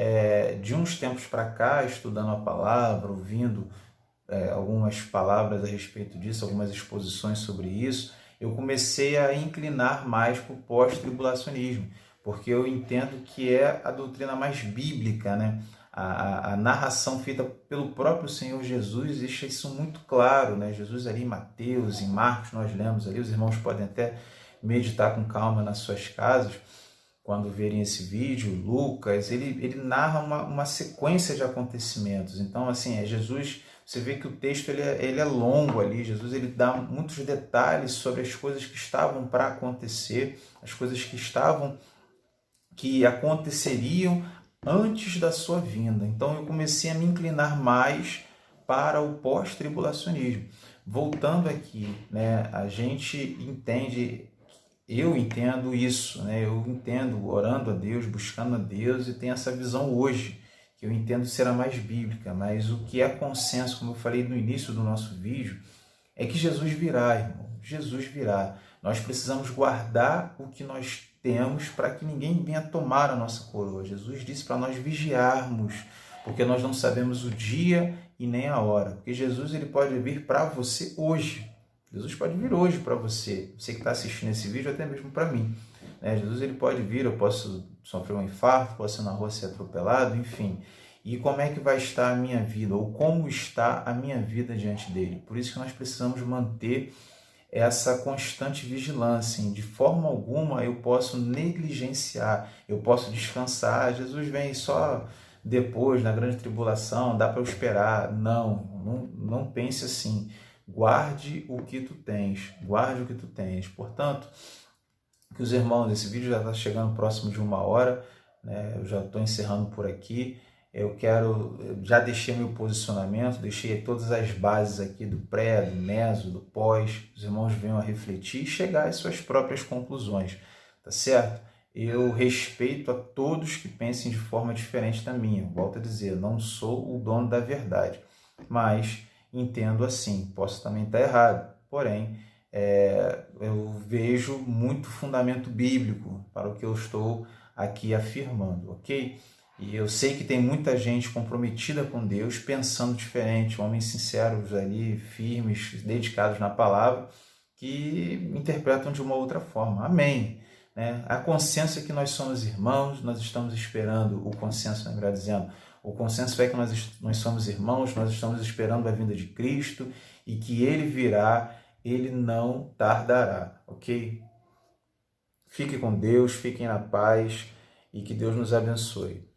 de uns tempos para cá, estudando a palavra, ouvindo algumas palavras a respeito disso, algumas exposições sobre isso, eu comecei a inclinar mais para o pós-tribulacionismo, porque eu entendo que é a doutrina mais bíblica, né? A narração feita pelo próprio Senhor Jesus deixa isso muito claro, né? Jesus ali em Mateus, em Marcos, nós lemos ali, os irmãos podem até meditar com calma nas suas casas, quando verem esse vídeo. Lucas, ele narra uma sequência de acontecimentos. Então, assim, Jesus, você vê que o texto ele é longo ali, Jesus ele dá muitos detalhes sobre as coisas que estavam para acontecer, as coisas que aconteceriam antes da sua vinda. Então eu comecei a me inclinar mais para o pós-tribulacionismo. Voltando aqui, né, a gente entende, eu entendo isso, né, eu entendo orando a Deus, buscando a Deus, e tenho essa visão hoje, que eu entendo ser a mais bíblica, mas o que é consenso, como eu falei no início do nosso vídeo, é que Jesus virá, irmão, Jesus virá. Nós precisamos guardar o que nós temos para que ninguém venha tomar a nossa coroa. Jesus disse para nós vigiarmos, porque nós não sabemos o dia e nem a hora. Porque Jesus ele pode vir para você hoje. Jesus pode vir hoje para você. Você que está assistindo esse vídeo, até mesmo para mim. Jesus ele pode vir, eu posso sofrer um infarto, posso ir na rua ser atropelado, enfim. E como é que vai estar a minha vida? Ou como está a minha vida diante dele? Por isso que nós precisamos manter essa constante vigilância. De forma alguma eu posso negligenciar, eu posso descansar. Jesus vem só depois, na grande tribulação, dá para eu esperar. Não pense assim. Guarde o que tu tens, guarde o que tu tens. Portanto, que os irmãos, esse vídeo já está chegando próximo de 1 hora, né? Eu já estou encerrando por aqui. Eu já deixei meu posicionamento, deixei todas as bases aqui do pré, do meso, do pós, os irmãos venham a refletir e chegar às suas próprias conclusões, tá certo? Eu respeito a todos que pensem de forma diferente da minha, volto a dizer, não sou o dono da verdade, mas entendo assim, posso também estar errado, porém, eu vejo muito fundamento bíblico para o que eu estou aqui afirmando, ok? E eu sei que tem muita gente comprometida com Deus, pensando diferente, homens sinceros ali, firmes, dedicados na palavra, que interpretam de uma outra forma. Amém. A consenso é que nós somos irmãos, nós estamos esperando o consenso, melhor dizendo, o consenso é que nós somos irmãos, nós estamos esperando a vinda de Cristo e que Ele virá, Ele não tardará, ok? Fique com Deus, fiquem na paz e que Deus nos abençoe.